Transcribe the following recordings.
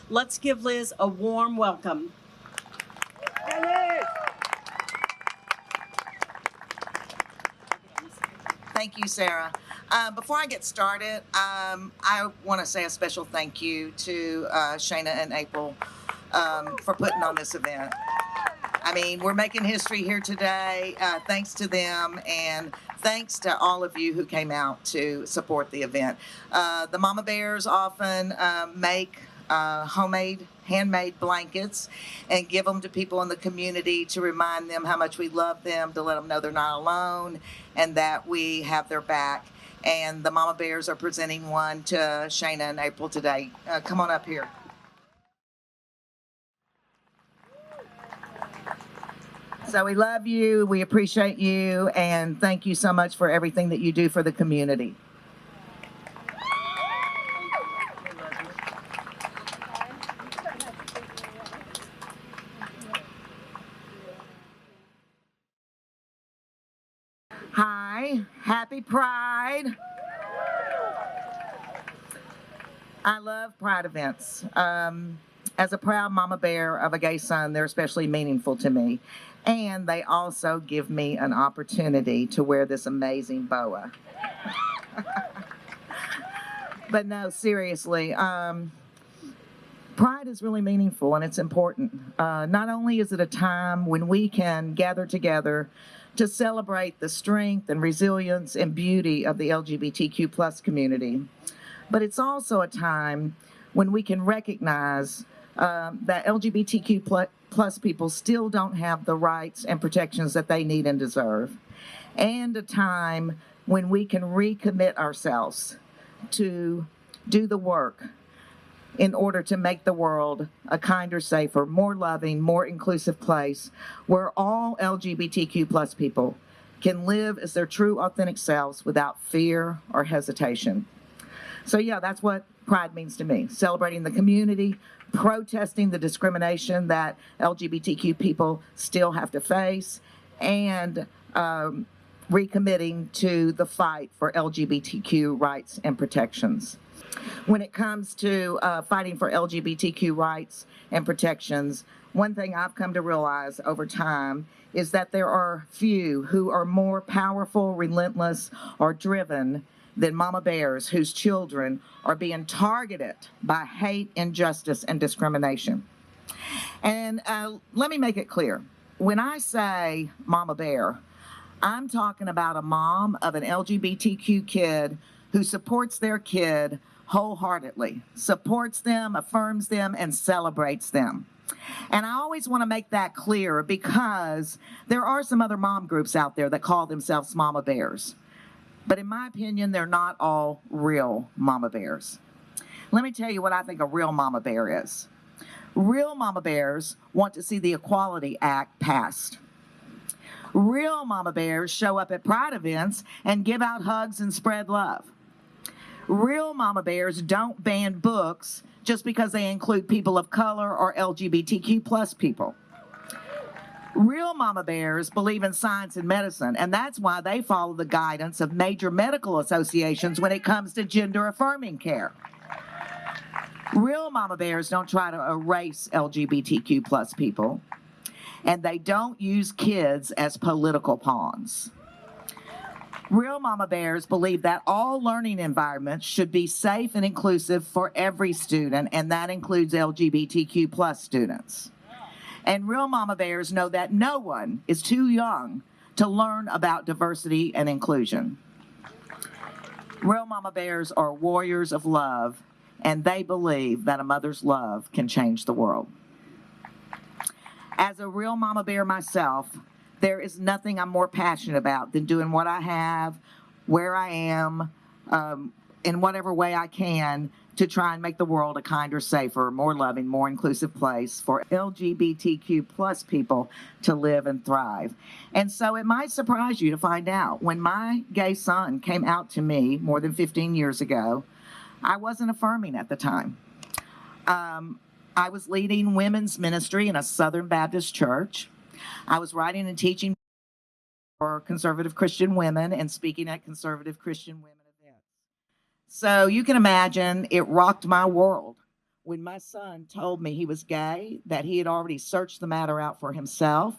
Let's give Liz a warm welcome. Thank you, Sarah. Before I get started, I want to say a special thank you to Shayna and April for putting on this event. I mean, we're making history here today, thanks to them, and thanks to all of you who came out to support the event. The Mama Bears often make handmade blankets and give them to people in the community to remind them how much we love them, to let them know they're not alone and that we have their back. And the Mama Bears are presenting one to Shayna and April today. Come on up here. So we love you, we appreciate you, and thank you so much for everything that you do for the community. Hi, happy Pride. I love Pride events. As a proud mama bear of a gay son, they're especially meaningful to me. And they also give me an opportunity to wear this amazing boa. But no, seriously, Pride is really meaningful and it's important. Not only is it a time when we can gather together to celebrate the strength and resilience and beauty of the LGBTQ plus community, but it's also a time when we can recognize that LGBTQ plus people still don't have the rights and protections that they need and deserve, and a time when we can recommit ourselves to do the work in order to make the world a kinder, safer, more loving, more inclusive place where all LGBTQ plus people can live as their true, authentic selves without fear or hesitation. So yeah, that's what Pride means to me. Celebrating the community, protesting the discrimination that LGBTQ people still have to face, and recommitting to the fight for LGBTQ rights and protections. When it comes to fighting for LGBTQ rights and protections, one thing I've come to realize over time is that there are few who are more powerful, relentless, or driven than mama bears whose children are being targeted by hate, injustice, and discrimination. And let me make it clear. When I say mama bear, I'm talking about a mom of an LGBTQ kid who supports their kid wholeheartedly, supports them, affirms them, and celebrates them. And I always want to make that clear because there are some other mom groups out there that call themselves mama bears. But in my opinion, they're not all real mama bears. Let me tell you what I think a real mama bear is. Real mama bears want to see the Equality Act passed. Real mama bears show up at Pride events and give out hugs and spread love. Real mama bears don't ban books just because they include people of color or LGBTQ plus people. Real mama bears believe in science and medicine, and that's why they follow the guidance of major medical associations when it comes to gender-affirming care. Real mama bears don't try to erase LGBTQ plus people, and they don't use kids as political pawns. Real mama bears believe that all learning environments should be safe and inclusive for every student, and that includes LGBTQ plus students. And real mama bears know that no one is too young to learn about diversity and inclusion. Real mama bears are warriors of love, and they believe that a mother's love can change the world. As a real mama bear myself, there is nothing I'm more passionate about than doing what I have, where I am, in whatever way I can to try and make the world a kinder, safer, more loving, more inclusive place for LGBTQ plus people to live and thrive. And so it might surprise you to find out when my gay son came out to me more than 15 years ago, I wasn't affirming at the time. I was leading women's ministry in a Southern Baptist church. I was writing and teaching for conservative Christian women and speaking at conservative Christian women events. So you can imagine it rocked my world when my son told me he was gay, that he had already searched the matter out for himself,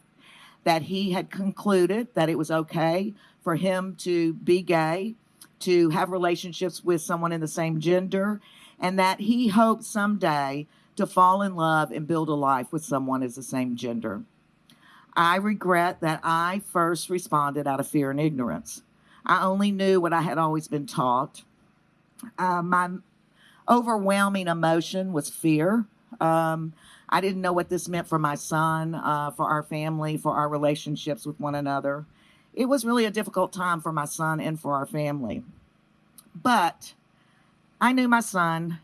that he had concluded that it was okay for him to be gay, to have relationships with someone in the same gender, and that he hoped someday to fall in love and build a life with someone as the same gender. I regret that I first responded out of fear and ignorance. I only knew what I had always been taught. My overwhelming emotion was fear. I didn't know what this meant for my son, for our family, for our relationships with one another. It was really a difficult time for my son and for our family. But I knew my son,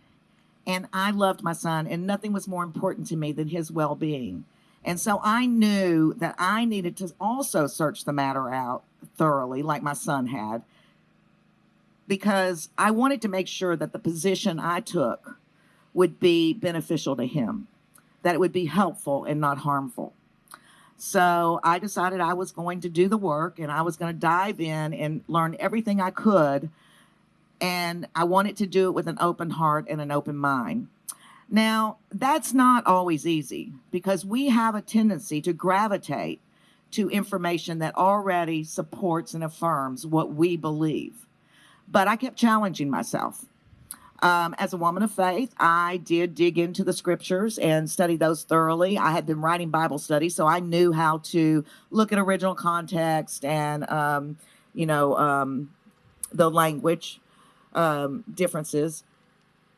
and I loved my son, and nothing was more important to me than his well-being. And so I knew that I needed to also search the matter out thoroughly, like my son had, because I wanted to make sure that the position I took would be beneficial to him, that it would be helpful and not harmful. So I decided I was going to do the work, and I was going to dive in and learn everything I could. And I wanted to do it with an open heart and an open mind. Now, that's not always easy, because we have a tendency to gravitate to information that already supports and affirms what we believe. But I kept challenging myself. As a woman of faith, I did dig into the scriptures and study those thoroughly. I had been writing Bible studies, so I knew how to look at original context and, the language differences.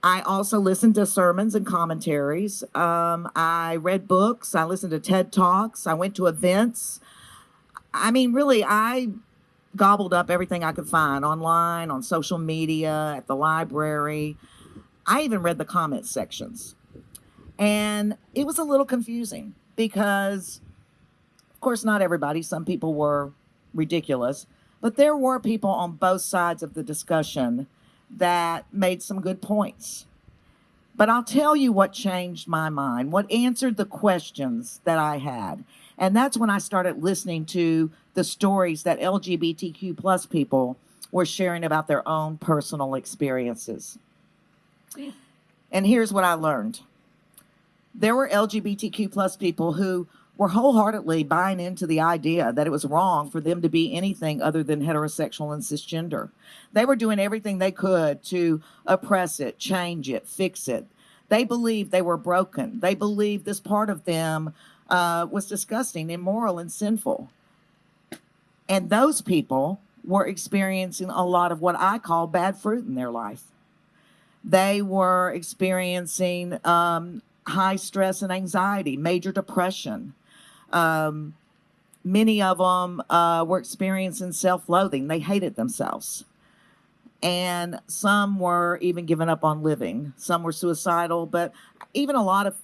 I also listened to sermons and commentaries. I read books. I listened to TED Talks. I went to events. I mean, really, I gobbled up everything I could find online, on social media, at the library. I even read the comment sections. And it was a little confusing because, of course, not everybody. Some people were ridiculous. But there were people on both sides of the discussion that made some good points. But I'll tell you what changed my mind, what answered the questions that I had. And that's when I started listening to the stories that LGBTQ plus people were sharing about their own personal experiences. And here's what I learned. There were LGBTQ plus people who were wholeheartedly buying into the idea that it was wrong for them to be anything other than heterosexual and cisgender. They were doing everything they could to oppress it, change it, fix it. They believed they were broken. They believed this part of them was disgusting, immoral, and sinful. And those people were experiencing a lot of what I call bad fruit in their life. They were experiencing high stress and anxiety, major depression. Many of them were experiencing self-loathing. They hated themselves. And some were even giving up on living. Some were suicidal, but even a lot of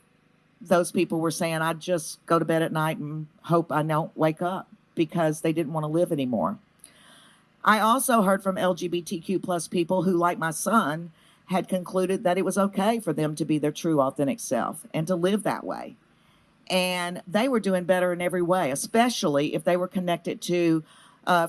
those people were saying, I just go to bed at night and hope I don't wake up, because they didn't want to live anymore. I also heard from LGBTQ plus people who, like my son, had concluded that it was okay for them to be their true, authentic self and to live that way. And they were doing better in every way, especially if they were connected to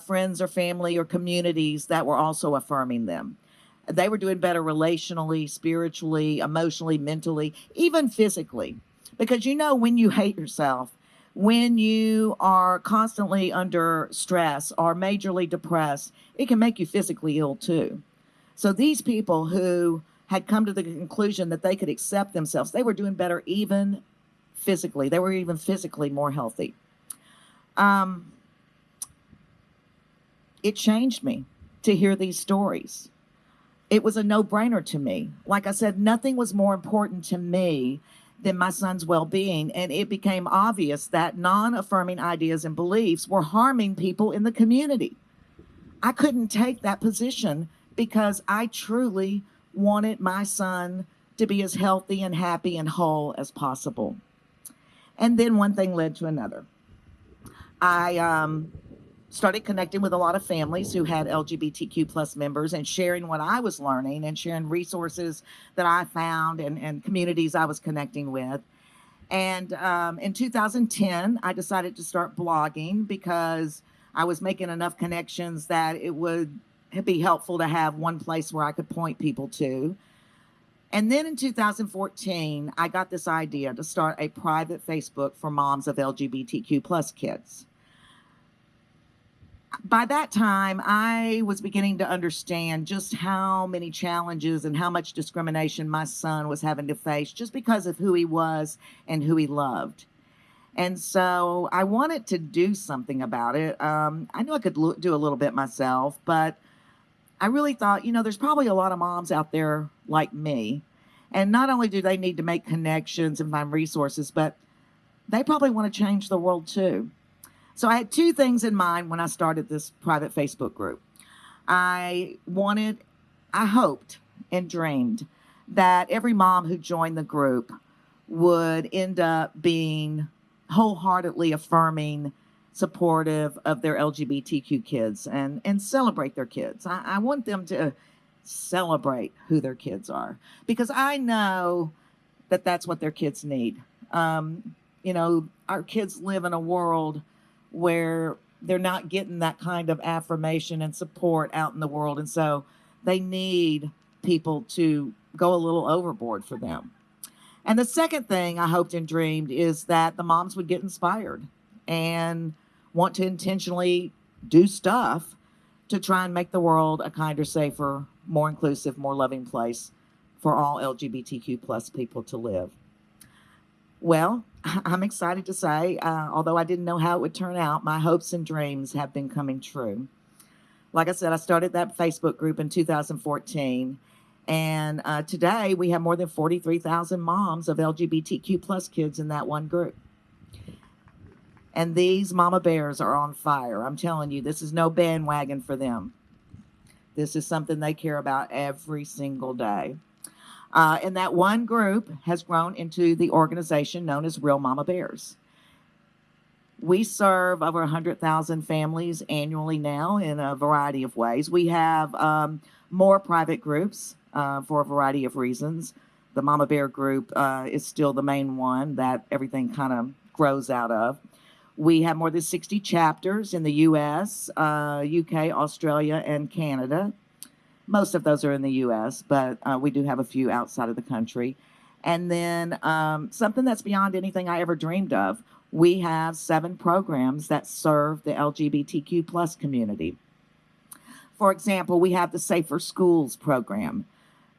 friends or family or communities that were also affirming them. They were doing better relationally, spiritually, emotionally, mentally, even physically. Because when you hate yourself, when you are constantly under stress or majorly depressed, it can make you physically ill too. So these people who had come to the conclusion that they could accept themselves, they were doing better even physically. They were even physically more healthy. It changed me to hear these stories. It was a no-brainer to me. Like I said, nothing was more important to me than my son's well-being, and it became obvious that non-affirming ideas and beliefs were harming people in the community. I couldn't take that position because I truly wanted my son to be as healthy and happy and whole as possible. And then one thing led to another. I started connecting with a lot of families who had LGBTQ plus members and sharing what I was learning and sharing resources that I found and communities I was connecting with. And in 2010, I decided to start blogging because I was making enough connections that it would be helpful to have one place where I could point people to. And then in 2014, I got this idea to start a private Facebook for moms of LGBTQ plus kids. By that time, I was beginning to understand just how many challenges and how much discrimination my son was having to face just because of who he was and who he loved. And so I wanted to do something about it. I knew I could do a little bit myself, but I really thought, there's probably a lot of moms out there like me. And not only do they need to make connections and find resources, but they probably want to change the world too. So I had two things in mind when I started this private Facebook group. I hoped and dreamed that every mom who joined the group would end up being wholeheartedly affirming, supportive of their LGBTQ kids and celebrate their kids. I want them to celebrate who their kids are because I know that that's what their kids need. Our kids live in a world where they're not getting that kind of affirmation and support out in the world. And so they need people to go a little overboard for them. And the second thing I hoped and dreamed is that the moms would get inspired and want to intentionally do stuff to try and make the world a kinder, safer, more inclusive, more loving place for all LGBTQ plus people to live. Well, I'm excited to say, although I didn't know how it would turn out, my hopes and dreams have been coming true. Like I said, I started that Facebook group in 2014, and today we have more than 43,000 moms of LGBTQ plus kids in that one group. And these mama bears are on fire. I'm telling you, this is no bandwagon for them. This is something they care about every single day. And that one group has grown into the organization known as Real Mama Bears. We serve over 100,000 families annually now in a variety of ways. We have more private groups for a variety of reasons. The Mama Bear group is still the main one that everything kind of grows out of. We have more than 60 chapters in the U.S., UK, Australia, and Canada. Most of those are in the U.S., but we do have a few outside of the country. And then something that's beyond anything I ever dreamed of, we have 7 programs that serve the LGBTQ plus community. For example, we have the Safer Schools program.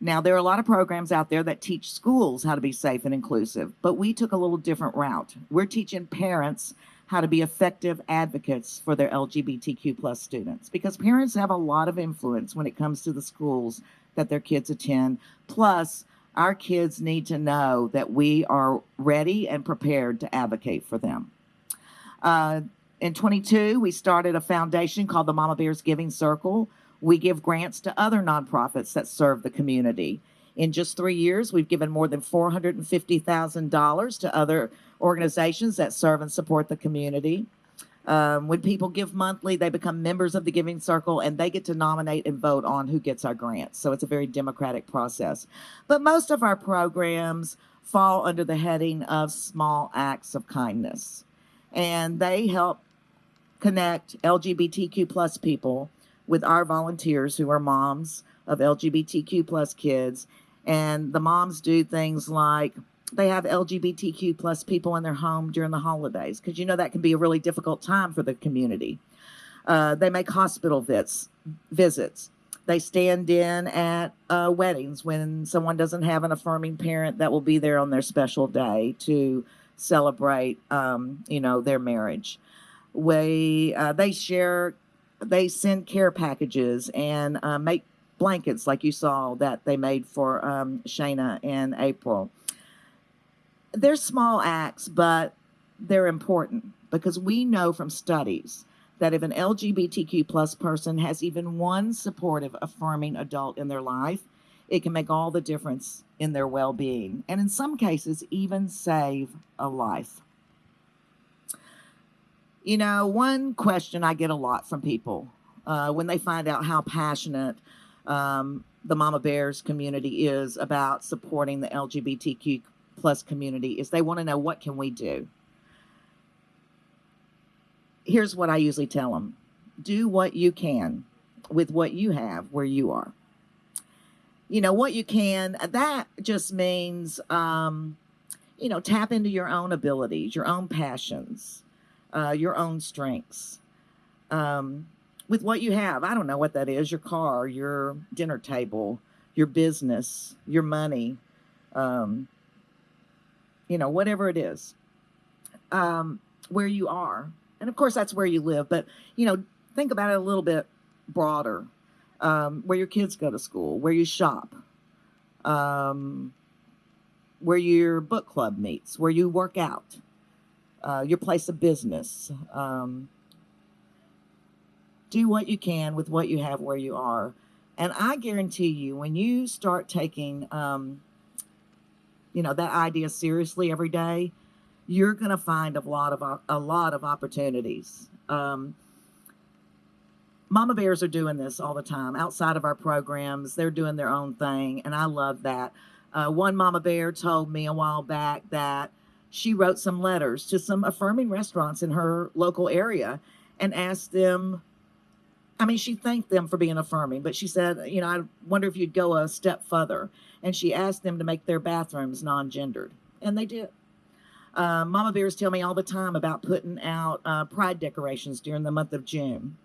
Now, there are a lot of programs out there that teach schools how to be safe and inclusive, but we took a little different route. We're teaching parents how to be effective advocates for their LGBTQ plus students because parents have a lot of influence when it comes to the schools that their kids attend. Plus, our kids need to know that we are ready and prepared to advocate for them. In 22, we started a foundation called the Mama Bears Giving Circle. We give grants to other nonprofits that serve the community. In just 3 years, we've given more than $450,000 to other organizations that serve and support the community. When people give monthly, they become members of the Giving Circle and they get to nominate and vote on who gets our grants. So it's a very democratic process. But most of our programs fall under the heading of small acts of kindness. And they help connect LGBTQ plus people with our volunteers who are moms of LGBTQ plus kids. And the moms do things like they have LGBTQ plus people in their home during the holidays because that can be a really difficult time for the community. They make hospital visits. They stand in at weddings when someone doesn't have an affirming parent that will be there on their special day to celebrate, their marriage. They send care packages and make blankets like you saw that they made for Shayna and April. They're small acts, but they're important because we know from studies that if an LGBTQ plus person has even one supportive, affirming adult in their life, it can make all the difference in their well-being, and in some cases, even save a life. One question I get a lot from people when they find out how passionate the Mama Bears community is about supporting the LGBTQ plus community is they want to know, what can we do? Here's what I usually tell them. Do what you can with what you have where you are. what you can, that just means, tap into your own abilities, your own passions, your own strengths. With what you have. I don't know what that is, your car, your dinner table, your business, your money, um, whatever it is, where you are. And of course, that's where you live, but, think about it a little bit broader. Where your kids go to school, where you shop, um, where your book club meets, where you work out, your place of business. Do what you can with what you have where you are. And I guarantee you, when you start taking, that idea seriously every day, you're going to find a lot of opportunities. Mama bears are doing this all the time outside of our programs. They're doing their own thing, and I love that. One mama bear told me a while back that she wrote some letters to some affirming restaurants in her local area and asked them. I mean, she thanked them for being affirming, but she said, I wonder if you'd go a step further. And she asked them to make their bathrooms non-gendered, and they did. Mama bears tell me all the time about putting out pride decorations during the month of June,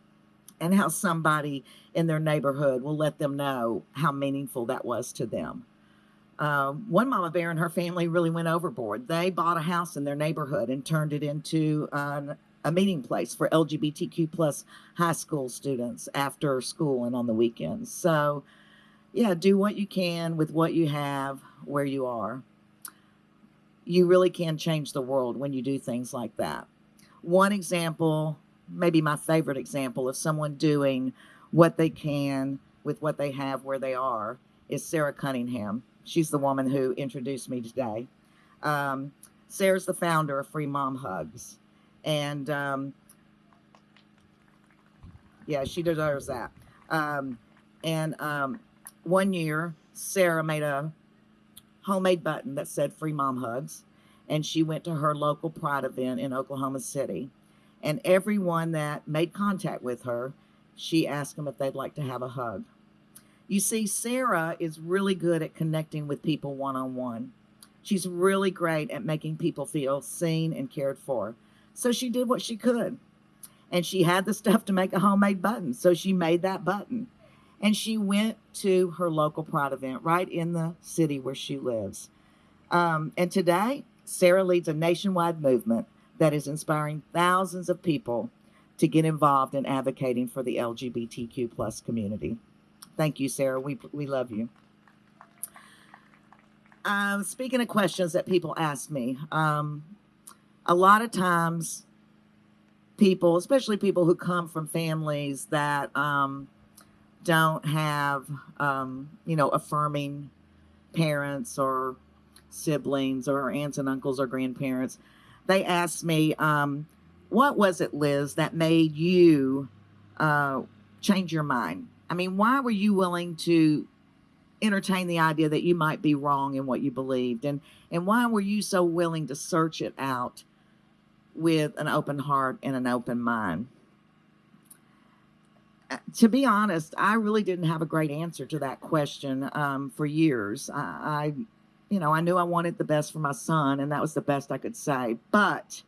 and how somebody in their neighborhood will let them know how meaningful that was to them. One mama bear and her family really went overboard. They bought a house in their neighborhood and turned it into a meeting place for LGBTQ plus high school students after school and on the weekends. So, yeah, do what you can with what you have where you are. You really can change the world when you do things like that. One example, maybe my favorite example of someone doing what they can with what they have where they are, is Sarah Cunningham. She's the woman who introduced me today. Sarah's the founder of Free Mom Hugs. And yeah, she deserves that. And one year, Sarah made a homemade button that said Free Mom Hugs. And she went to her local Pride event in Oklahoma City. And everyone that made contact with her, she asked them if they'd like to have a hug. You see, Sarah is really good at connecting with people one-on-one. She's really great at making people feel seen and cared for. So she did what she could. And she had the stuff to make a homemade button. So she made that button. And she went to her local Pride event right in the city where she lives. And today, Sarah leads a nationwide movement that is inspiring thousands of people to get involved in advocating for the LGBTQ plus community. Thank you, Sarah. We love you. Speaking of questions that people ask me, a lot of times people, especially people who come from families that don't have, affirming parents or siblings or aunts and uncles or grandparents, they asked me, what was it, Liz, that made you change your mind? I mean, why were you willing to entertain the idea that you might be wrong in what you believed? And why were you so willing to search it out with an open heart and an open mind? To be honest, I really didn't have a great answer to that question for years. I knew I wanted the best for my son, and that was the best I could say. But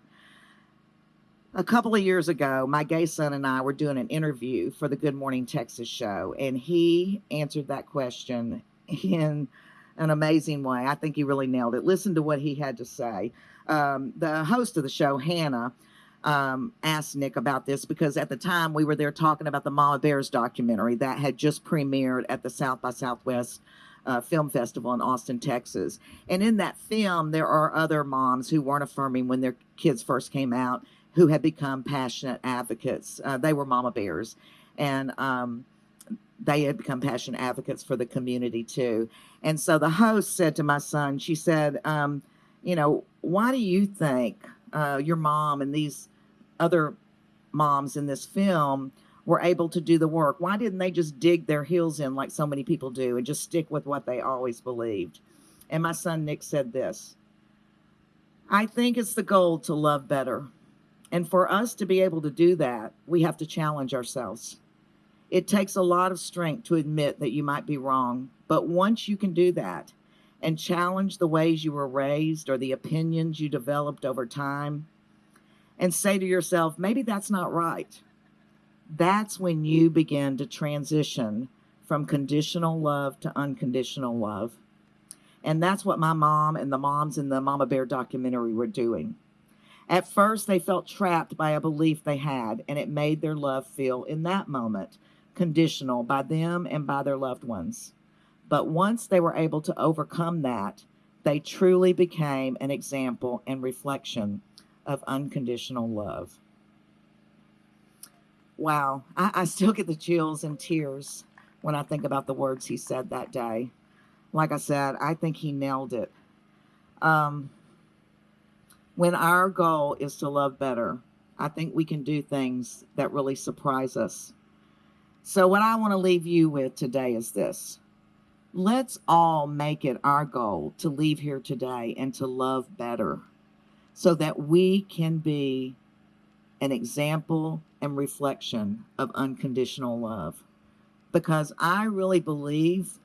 a couple of years ago, my gay son and I were doing an interview for the Good Morning Texas show, and he answered that question in an amazing way. I think he really nailed it. Listen to what he had to say. The host of the show, Hannah, asked Nick about this because at the time we were there talking about the Mama Bears documentary that had just premiered at the South by Southwest Film Festival in Austin, Texas. And in that film, there are other moms who weren't affirming when their kids first came out, who had become passionate advocates. They were Mama Bears, and they had become passionate advocates for the community too. And so the host said to my son, she said, why do you think your mom and these other moms in this film were able to do the work? Why didn't they just dig their heels in like so many people do and just stick with what they always believed? And my son Nick said this: I think it's the goal to love better. And for us to be able to do that, we have to challenge ourselves. It takes a lot of strength to admit that you might be wrong, but once you can do that and challenge the ways you were raised or the opinions you developed over time and say to yourself, maybe that's not right, that's when you begin to transition from conditional love to unconditional love. And that's what my mom and the moms in the Mama Bear documentary were doing. At first, they felt trapped by a belief they had, and it made their love feel, in that moment, conditional by them and by their loved ones. But once they were able to overcome that, they truly became an example and reflection of unconditional love. Wow, I still get the chills and tears when I think about the words he said that day. Like I said, I think he nailed it. When our goal is to love better, I think we can do things that really surprise us. So what I want to leave you with today is this. Let's all make it our goal to leave here today and to love better so that we can be an example and reflection of unconditional love. Because I really believe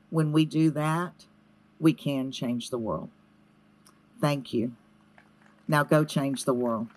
when we do that, we can change the world. Thank you. Now go change the world.